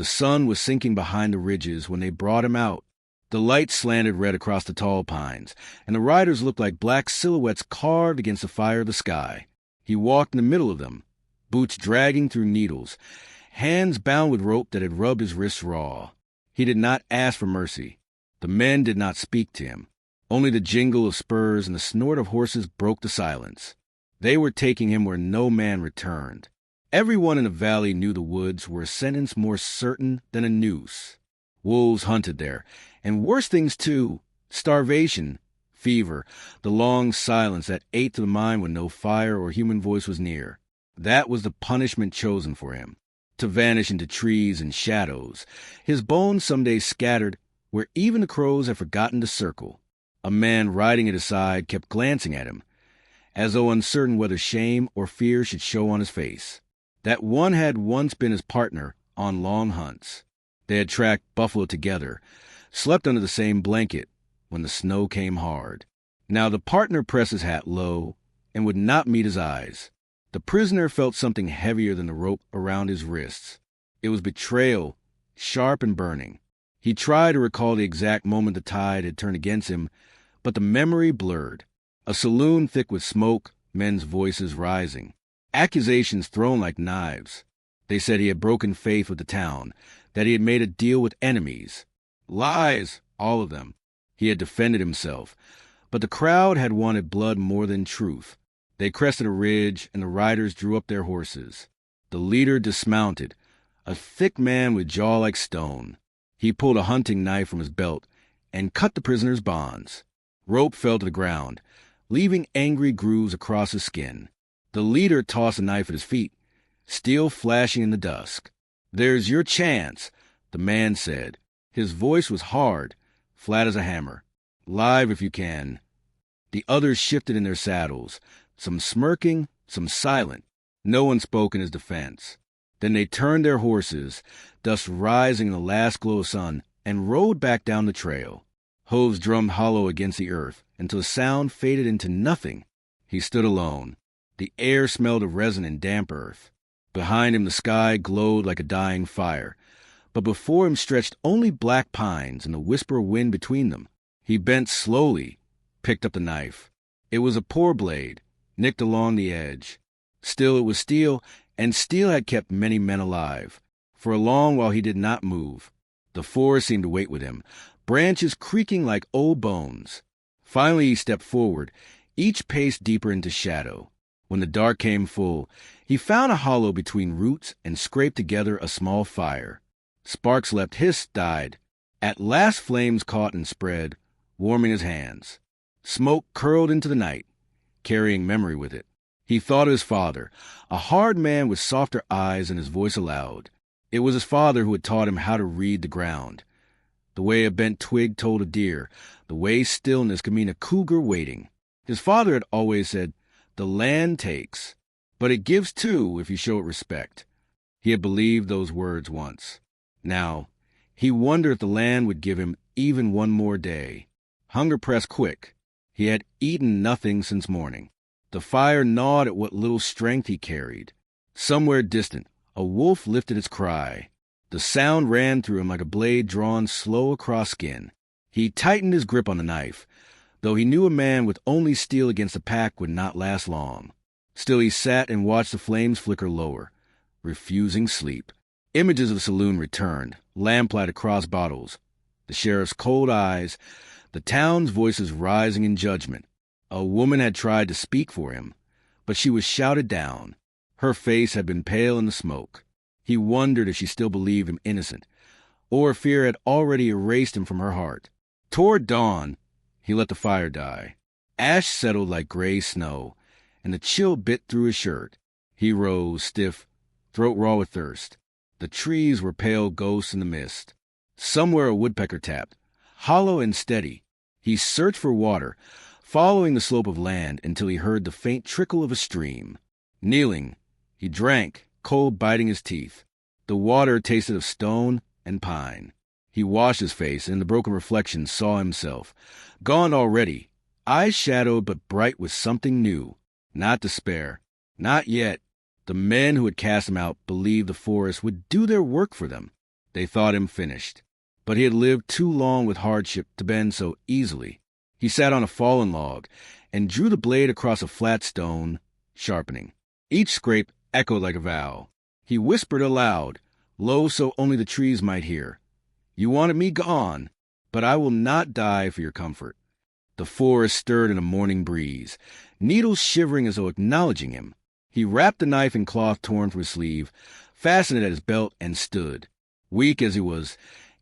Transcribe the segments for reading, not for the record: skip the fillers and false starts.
The sun was sinking behind the ridges when they brought him out. The light slanted red across the tall pines, and the riders looked like black silhouettes carved against the fire of the sky. He walked in the middle of them, boots dragging through needles, hands bound with rope that had rubbed his wrists raw. He did not ask for mercy. The men did not speak to him. Only the jingle of spurs and the snort of horses broke the silence. They were taking him where no man returned. Everyone in the valley knew the woods were a sentence more certain than a noose. Wolves hunted there, and worse things too: starvation, fever, the long silence that ate to the mind when no fire or human voice was near. That was the punishment chosen for him, to vanish into trees and shadows, his bones someday scattered where even the crows had forgotten to circle. A man riding at his side kept glancing at him, as though uncertain whether shame or fear should show on his face. That one had once been his partner on long hunts. They had tracked buffalo together, slept under the same blanket when the snow came hard. Now the partner pressed his hat low and would not meet his eyes. The prisoner felt something heavier than the rope around his wrists. It was betrayal, sharp and burning. He tried to recall the exact moment the tide had turned against him, but the memory blurred. A saloon thick with smoke, men's voices rising, accusations thrown like knives. They said he had broken faith with the town, that he had made a deal with enemies. Lies, all of them. He had defended himself, but the crowd had wanted blood more than truth. They crested a ridge, and the riders drew up their horses. The leader dismounted, a thick man with jaw like stone. He pulled a hunting knife from his belt and cut the prisoner's bonds. Rope fell to the ground, leaving angry grooves across his skin. The leader tossed a knife at his feet, steel flashing in the dusk. "There's your chance," the man said. His voice was hard, flat as a hammer. "Live if you can." The others shifted in their saddles, some smirking, some silent. No one spoke in his defense. Then they turned their horses, dust rising in the last glow of sun, and rode back down the trail. Hooves drummed hollow against the earth until the sound faded into nothing. He stood alone. The air smelled of resin and damp earth. Behind him the sky glowed like a dying fire, but before him stretched only black pines and the whisper of wind between them. He bent slowly, picked up the knife. It was a poor blade, nicked along the edge. Still it was steel, and steel had kept many men alive. For a long while he did not move. The forest seemed to wait with him, branches creaking like old bones. Finally he stepped forward, each pace deeper into shadow. When the dark came full, he found a hollow between roots and scraped together a small fire. Sparks leapt, hissed, died. At last flames caught and spread, warming his hands. Smoke curled into the night, carrying memory with it. He thought of his father, a hard man with softer eyes and his voice aloud. It was his father who had taught him how to read the ground. The way a bent twig told a deer, the way stillness could mean a cougar waiting. His father had always said, "The land takes, but it gives too if you show it respect." He had believed those words once. Now, he wondered if the land would give him even one more day. Hunger pressed quick. He had eaten nothing since morning. The fire gnawed at what little strength he carried. Somewhere distant, a wolf lifted its cry. The sound ran through him like a blade drawn slow across skin. He tightened his grip on the knife, though he knew a man with only steel against the pack would not last long. Still he sat and watched the flames flicker lower, refusing sleep. Images of the saloon returned, lamplight across bottles, the sheriff's cold eyes, the town's voices rising in judgment. A woman had tried to speak for him, but she was shouted down. Her face had been pale in the smoke. He wondered if she still believed him innocent, or if fear had already erased him from her heart. Toward dawn, he let the fire die. Ash settled like gray snow, and the chill bit through his shirt. He rose, stiff, throat raw with thirst. The trees were pale ghosts in the mist. Somewhere a woodpecker tapped, hollow and steady. He searched for water, following the slope of land until he heard the faint trickle of a stream. Kneeling, he drank, cold biting his teeth. The water tasted of stone and pine. He washed his face, and in the broken reflection saw himself, gone already, eyes shadowed but bright with something new. Not despair. Not yet. The men who had cast him out believed the forest would do their work for them. They thought him finished. But he had lived too long with hardship to bend so easily. He sat on a fallen log and drew the blade across a flat stone, sharpening. Each scrape echoed like a vow. He whispered aloud, low so only the trees might hear, "You wanted me gone, but I will not die for your comfort." The forest stirred in a morning breeze, needles shivering as though acknowledging him. He wrapped the knife in cloth torn from his sleeve, fastened it at his belt, and stood. Weak as he was,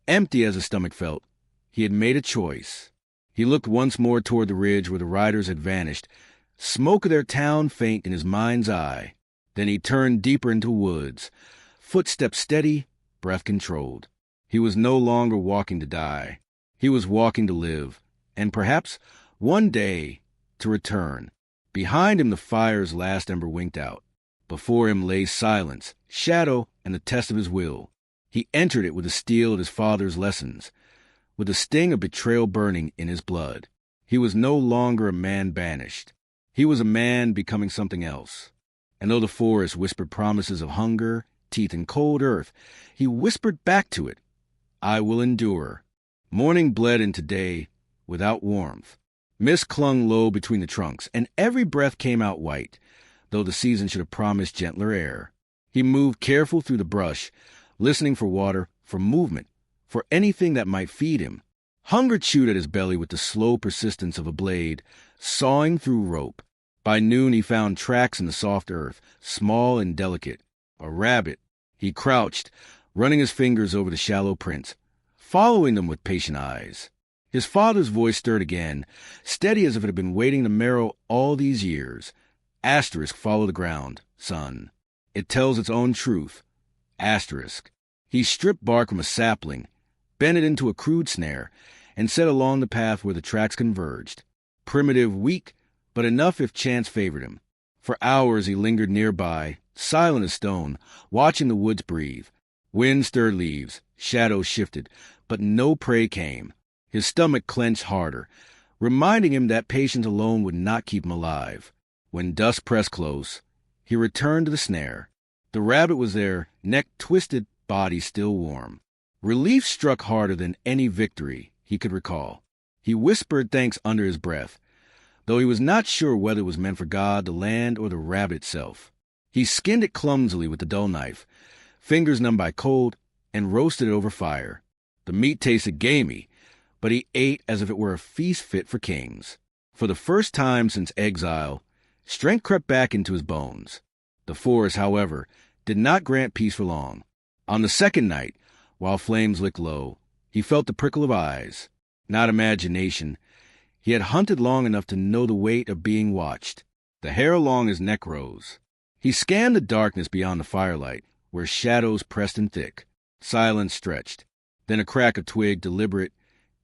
empty as his stomach felt, he had made a choice. He looked once more toward the ridge where the riders had vanished, smoke of their town faint in his mind's eye. Then he turned deeper into woods, footsteps steady, breath controlled. He was no longer walking to die. He was walking to live, and perhaps one day to return. Behind him the fire's last ember winked out. Before him lay silence, shadow, and the test of his will. He entered it with the steel of his father's lessons, with the sting of betrayal burning in his blood. He was no longer a man banished. He was a man becoming something else. And though the forest whispered promises of hunger, teeth, and cold earth, he whispered back to it, "I will endure." Morning bled into day without warmth. Mist clung low between the trunks, and every breath came out white, though the season should have promised gentler air. He moved careful through the brush, listening for water, for movement, for anything that might feed him. Hunger chewed at his belly with the slow persistence of a blade, sawing through rope. By noon he found tracks in the soft earth, small and delicate. A rabbit. He crouched, running his fingers over the shallow prints, following them with patient eyes. His father's voice stirred again, steady as if it had been waiting to marrow all these years. Asterisk, follow the ground, son. It tells its own truth. Asterisk. He stripped bark from a sapling, bent it into a crude snare, and set along the path where the tracks converged. Primitive, weak, but enough if chance favored him. For hours he lingered nearby, silent as stone, watching the woods breathe. Wind stirred leaves, shadows shifted, but no prey came. His stomach clenched harder, reminding him that patience alone would not keep him alive. When dusk pressed close, he returned to the snare. The rabbit was there, neck twisted, body still warm. Relief struck harder than any victory he could recall. He whispered thanks under his breath, though he was not sure whether it was meant for God, the land, or the rabbit itself. He skinned it clumsily with the dull knife, fingers numb by cold, and roasted it over fire. The meat tasted gamey, but he ate as if it were a feast fit for kings. For the first time since exile, strength crept back into his bones. The forest, however, did not grant peace for long. On the second night, while flames licked low, he felt the prickle of eyes. Not imagination. He had hunted long enough to know the weight of being watched. The hair along his neck rose. He scanned the darkness beyond the firelight, where shadows pressed in thick. Silence stretched. Then a crack of twig, deliberate,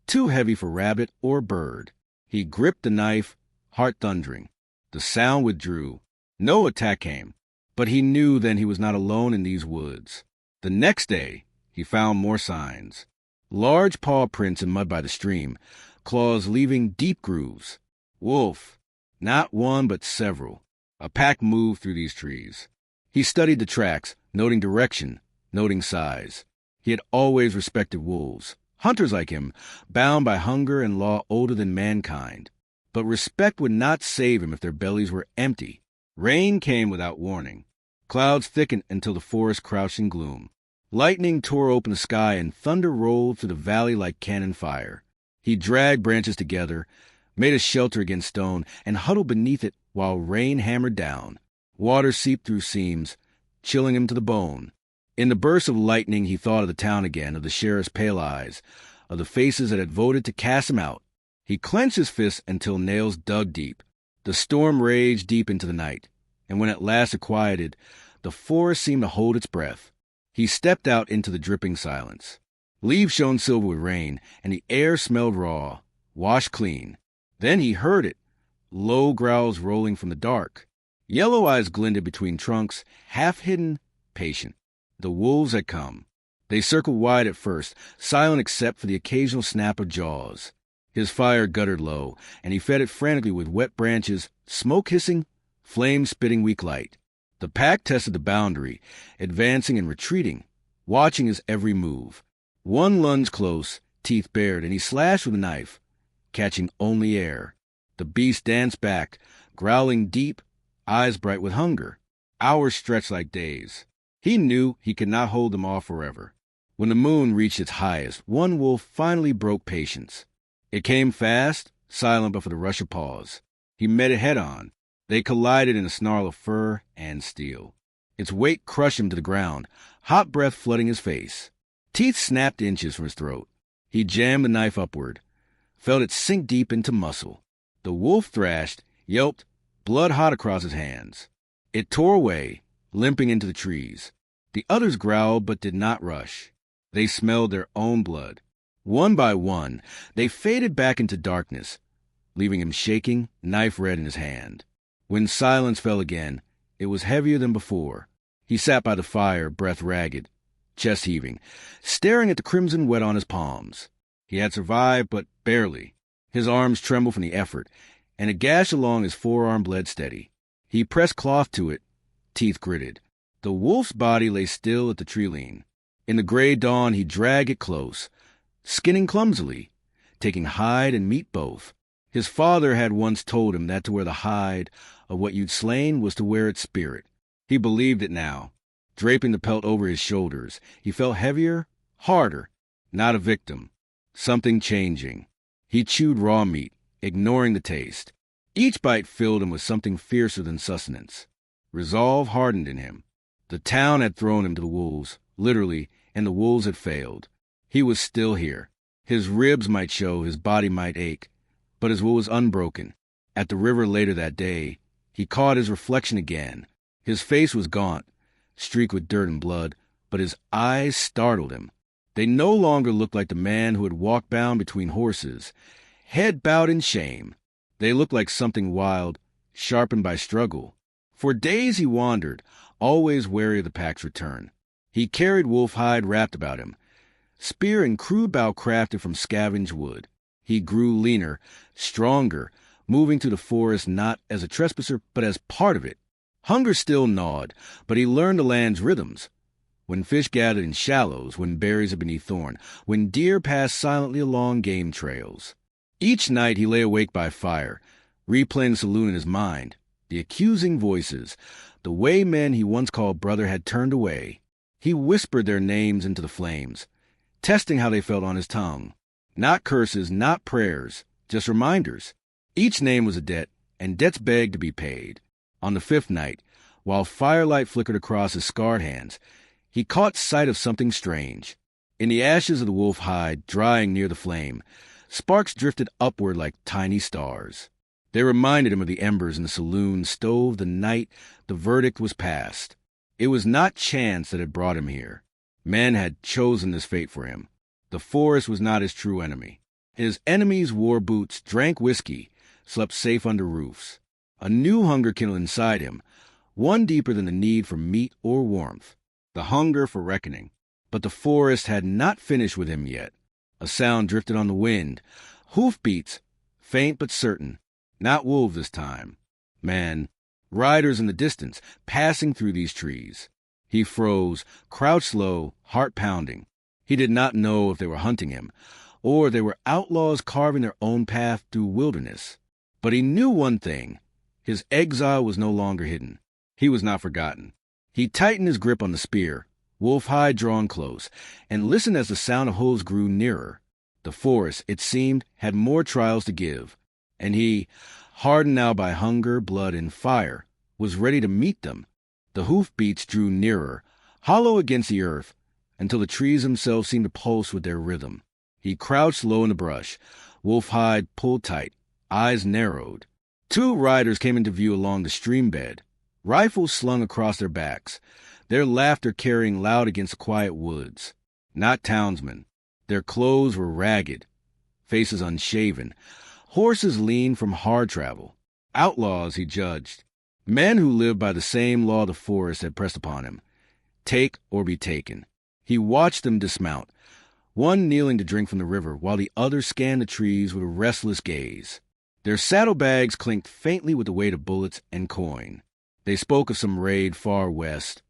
too heavy for rabbit or bird. He gripped the knife, heart thundering. The sound withdrew. No attack came, but he knew then he was not alone in these woods. The next day, he found more signs. Large paw prints in mud by the stream, claws leaving deep grooves. Wolf. Not one, but several. A pack moved through these trees. He studied the tracks, noting direction, noting size. He had always respected wolves. Hunters like him, bound by hunger and law older than mankind. But respect would not save him if their bellies were empty. Rain came without warning. Clouds thickened until the forest crouched in gloom. Lightning tore open the sky and thunder rolled through the valley like cannon fire. He dragged branches together, made a shelter against stone, and huddled beneath it while rain hammered down. Water seeped through seams, chilling him to the bone. In the burst of lightning he thought of the town again, of the sheriff's pale eyes, of the faces that had voted to cast him out. He clenched his fists until nails dug deep. The storm raged deep into the night, and when at last it quieted, the forest seemed to hold its breath. He stepped out into the dripping silence. Leaves shone silver with rain, and the air smelled raw, washed clean. Then he heard it, low growls rolling from the dark. Yellow eyes glinted between trunks, half-hidden, patient. The wolves had come. They circled wide at first, silent except for the occasional snap of jaws. His fire guttered low, and he fed it frantically with wet branches, smoke hissing, flame spitting weak light. The pack tested the boundary, advancing and retreating, watching his every move. One lunge close, teeth bared, and he slashed with a knife, catching only air. The beast danced back, growling deep, eyes bright with hunger. Hours stretched like days. He knew he could not hold them off forever. When the moon reached its highest, one wolf finally broke patience. It came fast, silent but for the rush of paws. He met it head-on. They collided in a snarl of fur and steel. Its weight crushed him to the ground, hot breath flooding his face. Teeth snapped inches from his throat. He jammed the knife upward, felt it sink deep into muscle. The wolf thrashed, yelped, blood hot across his hands. It tore away, limping into the trees. The others growled but did not rush. They smelled their own blood. One by one, they faded back into darkness, leaving him shaking, knife red in his hand. When silence fell again, it was heavier than before. He sat by the fire, breath ragged, chest heaving, staring at the crimson wet on his palms. He had survived, but barely. His arms trembled from the effort, and a gash along his forearm bled steady. He pressed cloth to it, teeth gritted. The wolf's body lay still at the tree lean. In the gray dawn, he dragged it close, skinning clumsily, taking hide and meat both. His father had once told him that to wear the hide of what you'd slain was to wear its spirit. He believed it now. Draping the pelt over his shoulders, he felt heavier, harder, not a victim. Something changing. He chewed raw meat, ignoring the taste. Each bite filled him with something fiercer than sustenance. Resolve hardened in him. The town had thrown him to the wolves, literally, and the wolves had failed. He was still here. His ribs might show, his body might ache, but his will was unbroken. At the river later that day, he caught his reflection again. His face was gaunt, streaked with dirt and blood, but his eyes startled him. They no longer looked like the man who had walked bound between horses, head bowed in shame. They looked like something wild, sharpened by struggle. For days he wandered, always wary of the pack's return. He carried wolf hide wrapped about him, spear and crude bow crafted from scavenged wood. He grew leaner, stronger, moving through the forest not as a trespasser, but as part of it. Hunger still gnawed, but he learned the land's rhythms. When fish gathered in shallows, when berries are beneath thorn, when deer passed silently along game trails. Each night he lay awake by fire, replaying the saloon in his mind. The accusing voices, the way men he once called brother had turned away. He whispered their names into the flames, testing how they felt on his tongue. Not curses, not prayers, just reminders. Each name was a debt, and debts begged to be paid. On the fifth night, while firelight flickered across his scarred hands, he caught sight of something strange. In the ashes of the wolf hide, drying near the flame, sparks drifted upward like tiny stars. They reminded him of the embers in the saloon stove the night the verdict was passed. It was not chance that had brought him here. Men had chosen this fate for him. The forest was not his true enemy. His enemies wore boots, drank whiskey, slept safe under roofs. A new hunger kindled inside him, one deeper than the need for meat or warmth. The hunger for reckoning. But the forest had not finished with him yet. A sound drifted on the wind. Hoofbeats, faint but certain. Not wolves this time. Man. Riders in the distance, passing through these trees. He froze, crouched low, heart pounding. He did not know if they were hunting him, or they were outlaws carving their own path through wilderness. But he knew one thing. His exile was no longer hidden. He was not forgotten. He tightened his grip on the spear, wolf hide drawn close, and listened as the sound of hooves grew nearer. The forest, it seemed, had more trials to give, and he, hardened now by hunger, blood, and fire, was ready to meet them. The hoofbeats drew nearer, hollow against the earth, until the trees themselves seemed to pulse with their rhythm. He crouched low in the brush, wolf hide pulled tight, eyes narrowed. Two riders came into view along the stream bed, rifles slung across their backs, their laughter carrying loud against the quiet woods. Not townsmen. Their clothes were ragged, faces unshaven, horses lean from hard travel. Outlaws, he judged. Men who lived by the same law the forest had pressed upon him. Take or be taken. He watched them dismount, one kneeling to drink from the river, while the other scanned the trees with a restless gaze. Their saddlebags clinked faintly with the weight of bullets and coin. They spoke of some raid far west,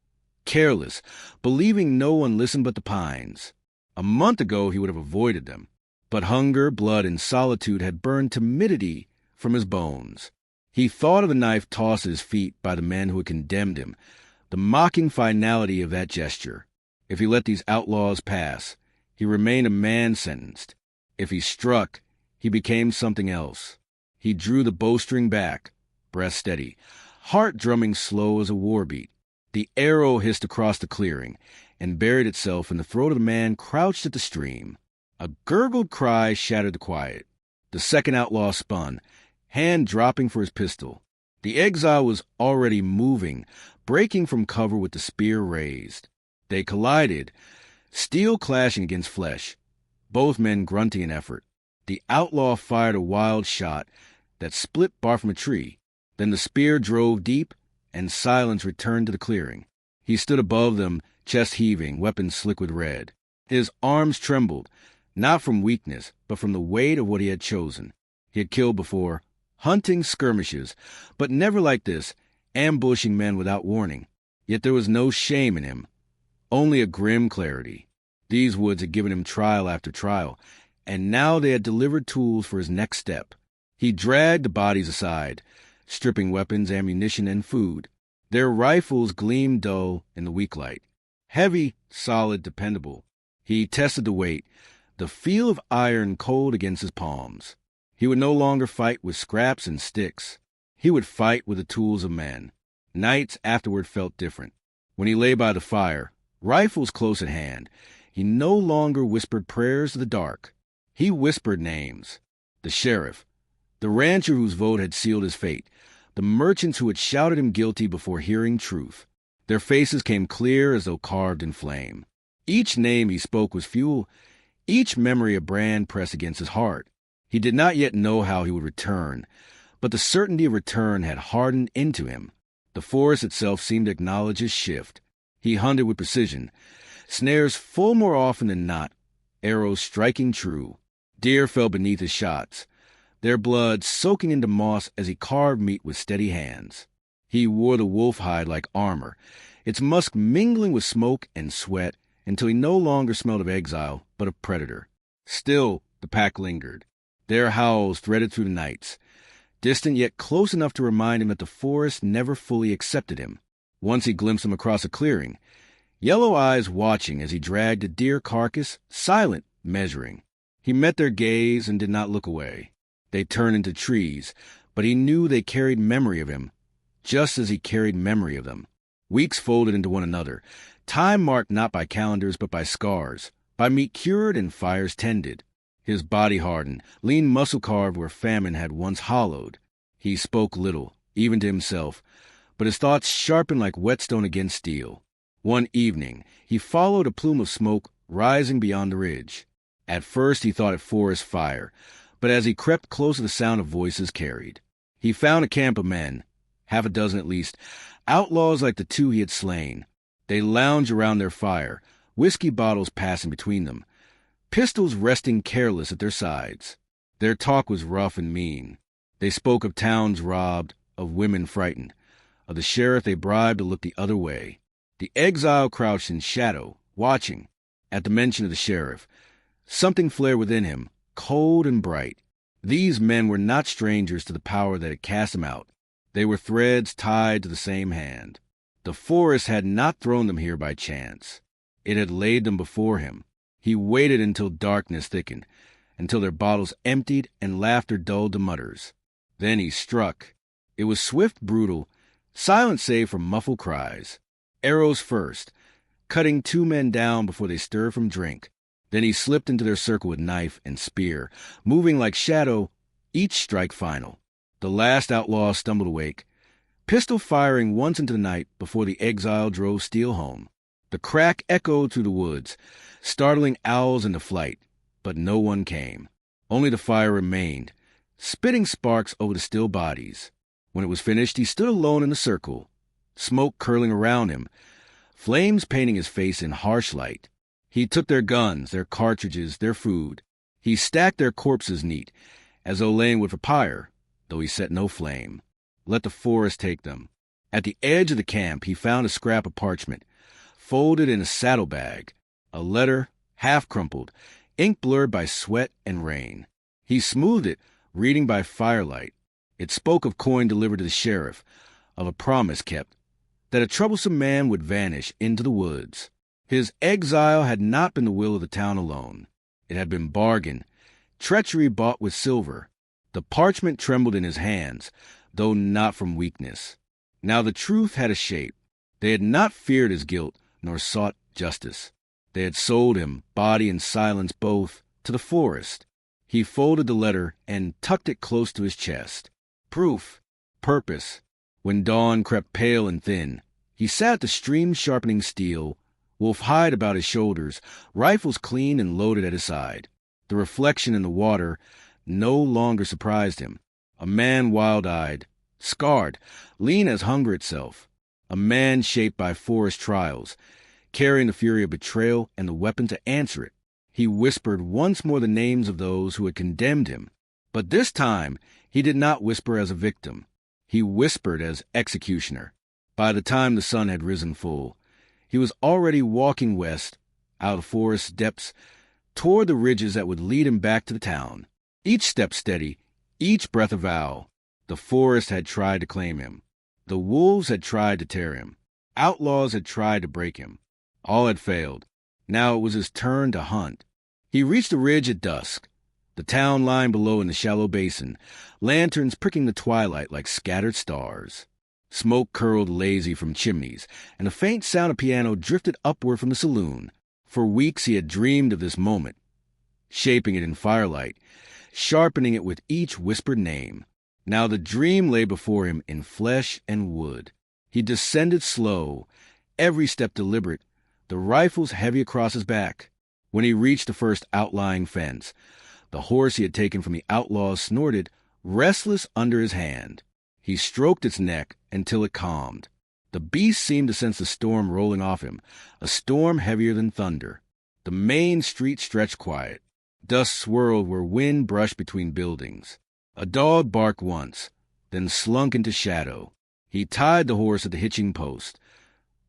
careless, believing no one listened but the pines. A month ago he would have avoided them, but hunger, blood, and solitude had burned timidity from his bones. He thought of the knife tossed at his feet by the men who had condemned him, the mocking finality of that gesture. If he let these outlaws pass, he remained a man sentenced. If he struck, he became something else. He drew the bowstring back, breath steady, heart drumming slow as a war beat. The arrow hissed across the clearing and buried itself in the throat of the man crouched at the stream. A gurgled cry shattered the quiet. The second outlaw spun, hand dropping for his pistol. The exile was already moving, breaking from cover with the spear raised. They collided, steel clashing against flesh, both men grunting in effort. The outlaw fired a wild shot that split bark from a tree. Then the spear drove deep, and silence returned to the clearing. He stood above them, chest heaving, weapon slick with red. His arms trembled, not from weakness, but from the weight of what he had chosen. He had killed before, hunting skirmishes, but never like this, ambushing men without warning. Yet there was no shame in him, only a grim clarity. These woods had given him trial after trial, and now they had delivered tools for his next step. He dragged the bodies aside, stripping weapons, ammunition, and food. Their rifles gleamed dull in the weak light. Heavy, solid, dependable. He tested the weight, the feel of iron cold against his palms. He would no longer fight with scraps and sticks. He would fight with the tools of men. Nights afterward felt different. When he lay by the fire, rifles close at hand, he no longer whispered prayers to the dark. He whispered names. The sheriff, the rancher whose vote had sealed his fate, the merchants who had shouted him guilty before hearing truth. Their faces came clear as though carved in flame. Each name he spoke was fuel, each memory a brand pressed against his heart. He did not yet know how he would return, but the certainty of return had hardened into him. The forest itself seemed to acknowledge his shift. He hunted with precision, snares full more often than not, arrows striking true. Deer fell beneath his shots, their blood soaking into moss as he carved meat with steady hands. He wore the wolf hide like armor, its musk mingling with smoke and sweat until he no longer smelled of exile, but of predator. Still, the pack lingered. Their howls threaded through the nights, distant yet close enough to remind him that the forest never fully accepted him. Once he glimpsed them across a clearing, yellow eyes watching as he dragged a deer carcass, silent, measuring. He met their gaze and did not look away. They turned into trees, but he knew they carried memory of him, just as he carried memory of them. Weeks folded into one another, time marked not by calendars but by scars, by meat cured and fires tended. His body hardened, lean muscle carved where famine had once hollowed. He spoke little, even to himself, but his thoughts sharpened like whetstone against steel. One evening, he followed a plume of smoke rising beyond the ridge. At first he thought it forest fire, but as he crept closer the sound of voices carried. He found a camp of men, half a dozen at least, outlaws like the two he had slain. They lounged around their fire, whiskey bottles passing between them, pistols resting careless at their sides. Their talk was rough and mean. They spoke of towns robbed, of women frightened, of the sheriff they bribed to look the other way. The exile crouched in shadow, watching. At the mention of the sheriff, something flared within him, cold and bright. These men were not strangers to the power that had cast them out. They were threads tied to the same hand. The forest had not thrown them here by chance. It had laid them before him. He waited until darkness thickened, until their bottles emptied and laughter dulled to mutters. Then he struck. It was swift, brutal, silent save for muffled cries. Arrows first, cutting two men down before they stirred from drink. Then he slipped into their circle with knife and spear, moving like shadow, each strike final. The last outlaw stumbled awake, pistol firing once into the night before the exile drove steel home. The crack echoed through the woods, startling owls into flight, but no one came. Only the fire remained, spitting sparks over the still bodies. When it was finished, he stood alone in the circle, smoke curling around him, flames painting his face in harsh light. He took their guns, their cartridges, their food. He stacked their corpses neat, as though laying wood for pyre, though he set no flame. Let the forest take them. At the edge of the camp he found a scrap of parchment, folded in a saddlebag, a letter, half crumpled, ink blurred by sweat and rain. He smoothed it, reading by firelight. It spoke of coin delivered to the sheriff, of a promise kept, that a troublesome man would vanish into the woods. His exile had not been the will of the town alone. It had been bargain, treachery bought with silver. The parchment trembled in his hands, though not from weakness. Now the truth had a shape. They had not feared his guilt, nor sought justice. They had sold him, body and silence both, to the forest. He folded the letter and tucked it close to his chest. Proof, purpose. When dawn crept pale and thin, he sat at the stream-sharpening steel, wolf hide about his shoulders, rifles clean and loaded at his side. The reflection in the water no longer surprised him. A man wild-eyed, scarred, lean as hunger itself. A man shaped by forest trials, carrying the fury of betrayal and the weapon to answer it. He whispered once more the names of those who had condemned him. But this time he did not whisper as a victim. He whispered as executioner. By the time the sun had risen full, he was already walking west, out of forest depths, toward the ridges that would lead him back to the town. Each step steady, each breath a vow. The forest had tried to claim him. The wolves had tried to tear him. Outlaws had tried to break him. All had failed. Now it was his turn to hunt. He reached the ridge at dusk, the town lying below in the shallow basin, lanterns pricking the twilight like scattered stars. Smoke curled lazy from chimneys, and a faint sound of piano drifted upward from the saloon. For weeks he had dreamed of this moment, shaping it in firelight, sharpening it with each whispered name. Now the dream lay before him in flesh and wood. He descended slow, every step deliberate, the rifles heavy across his back. When he reached the first outlying fence, the horse he had taken from the outlaws snorted, restless under his hand. He stroked its neck until it calmed. The beast seemed to sense the storm rolling off him, a storm heavier than thunder. The main street stretched quiet. Dust swirled where wind brushed between buildings. A dog barked once, then slunk into shadow. He tied the horse at the hitching post,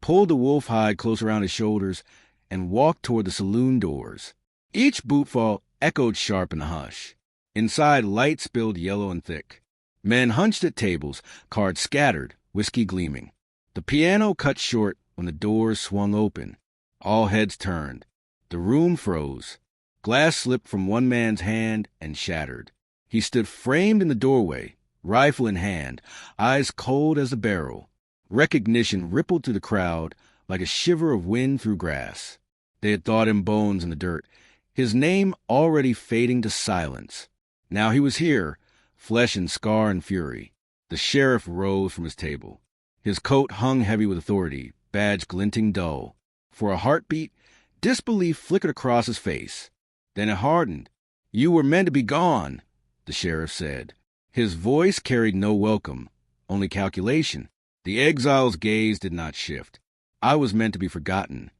pulled the wolf hide close around his shoulders, and walked toward the saloon doors. Each bootfall echoed sharp in the hush. Inside, light spilled yellow and thick. Men hunched at tables, cards scattered, whiskey gleaming. The piano cut short when the doors swung open. All heads turned. The room froze. Glass slipped from one man's hand and shattered. He stood framed in the doorway, rifle in hand, eyes cold as the barrel. Recognition rippled through the crowd like a shiver of wind through grass. They had thought him bones in the dirt, his name already fading to silence. Now he was here, flesh and scar and fury. The sheriff rose from his table. His coat hung heavy with authority, badge glinting dull. For a heartbeat, disbelief flickered across his face. Then it hardened. "You were meant to be gone," the sheriff said. His voice carried no welcome, only calculation. The exile's gaze did not shift. "I was meant to be forgotten."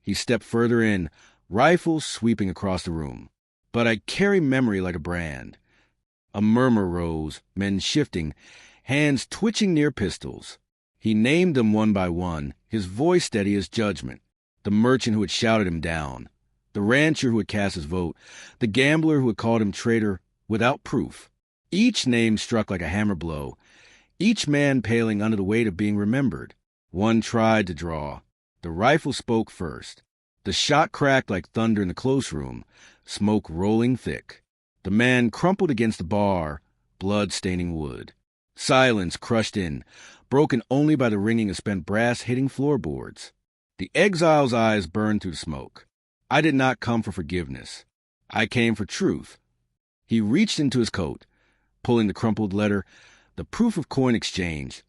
He stepped further in, rifles sweeping across the room. "But I carry memory like a brand." A murmur rose, men shifting, hands twitching near pistols. He named them one by one, his voice steady as judgment. The merchant who had shouted him down, the rancher who had cast his vote, the gambler who had called him traitor without proof. Each name struck like a hammer blow, each man paling under the weight of being remembered. One tried to draw. The rifle spoke first. The shot cracked like thunder in the close room, smoke rolling thick. The man crumpled against the bar, blood staining wood. Silence crushed in, broken only by the ringing of spent brass hitting floorboards. The exile's eyes burned through the smoke. "I did not come for forgiveness. I came for truth." He reached into his coat, pulling the crumpled letter, the proof of coin exchange,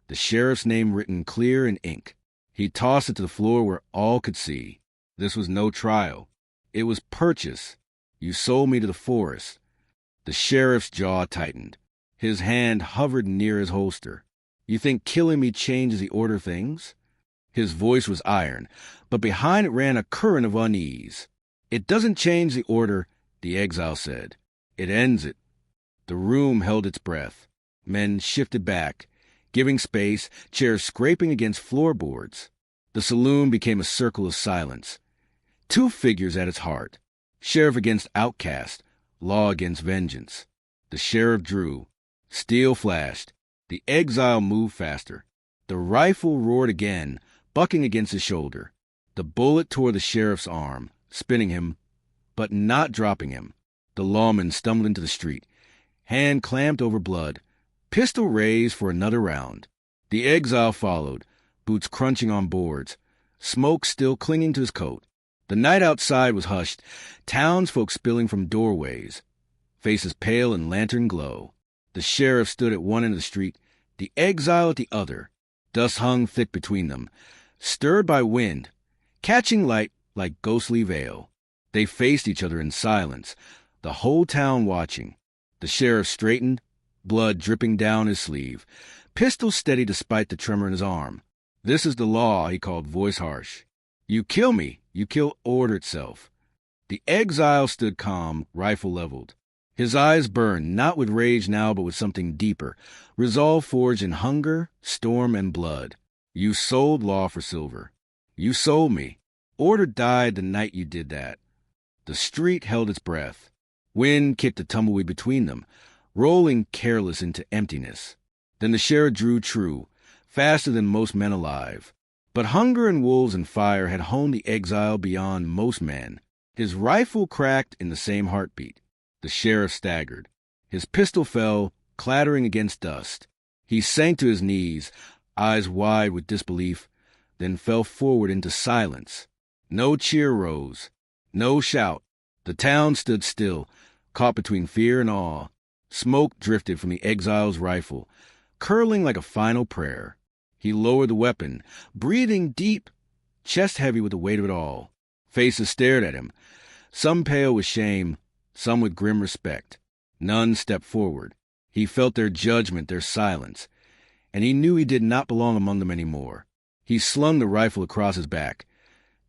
the sheriff's name written clear in ink. He tossed it to the floor where all could see. This was no trial. It was purchase. "You sold me to the forest." The sheriff's jaw tightened. His hand hovered near his holster. "You think killing me changes the order of things?" His voice was iron, but behind it ran a current of unease. "It doesn't change the order," the exile said. "It ends it." The room held its breath. Men shifted back, giving space, chairs scraping against floorboards. The saloon became a circle of silence. Two figures at its heart. Sheriff against outcast, law against vengeance. The sheriff drew. Steel flashed. The exile moved faster. The rifle roared again, bucking against his shoulder. The bullet tore the sheriff's arm, spinning him, but not dropping him. The lawman stumbled into the street, hand clamped over blood, pistol raised for another round. The exile followed, boots crunching on boards, smoke still clinging to his coat. The night outside was hushed, townsfolk spilling from doorways, faces pale in lantern glow. The sheriff stood at one end of the street, the exile at the other. Dust hung thick between them, stirred by wind, catching light like ghostly veil. They faced each other in silence, the whole town watching. The sheriff straightened, blood dripping down his sleeve, pistol steady despite the tremor in his arm. "This is the law," he called, voice harsh. "You kill me, you kill order itself." The exile stood calm, rifle leveled. His eyes burned, not with rage now, but with something deeper, resolve forged in hunger, storm, and blood. "You sold law for silver. You sold me. Order died the night you did that." The street held its breath. Wind kicked the tumbleweed between them, rolling careless into emptiness. Then the sheriff drew true, faster than most men alive. But hunger and wolves and fire had honed the exile beyond most men. His rifle cracked in the same heartbeat. The sheriff staggered. His pistol fell, clattering against dust. He sank to his knees, eyes wide with disbelief, then fell forward into silence. No cheer rose. No shout. The town stood still, caught between fear and awe. Smoke drifted from the exile's rifle, curling like a final prayer. He lowered the weapon, breathing deep, chest heavy with the weight of it all. Faces stared at him, some pale with shame, some with grim respect. None stepped forward. He felt their judgment, their silence, and he knew he did not belong among them anymore. He slung the rifle across his back,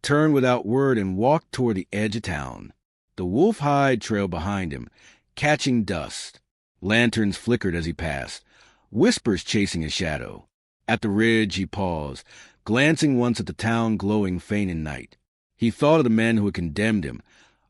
turned without word, and walked toward the edge of town. The wolf hide trailed behind him, catching dust. Lanterns flickered as he passed, whispers chasing his shadow. At the ridge he paused, glancing once at the town glowing faint in night. He thought of the men who had condemned him,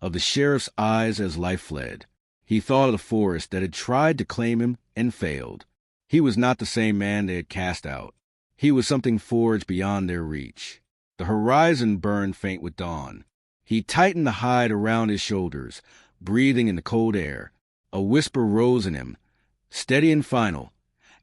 of the sheriff's eyes as life fled. He thought of the forest that had tried to claim him and failed. He was not the same man they had cast out. He was something forged beyond their reach. The horizon burned faint with dawn. He tightened the hide around his shoulders, breathing in the cold air. A whisper rose in him, steady and final.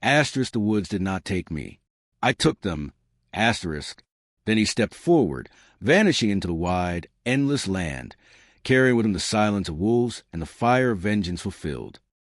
Asterisk, the woods did not take me. I took them. Asterisk. Then he stepped forward, vanishing into the wide, endless land, carrying with him the silence of wolves and the fire of vengeance fulfilled.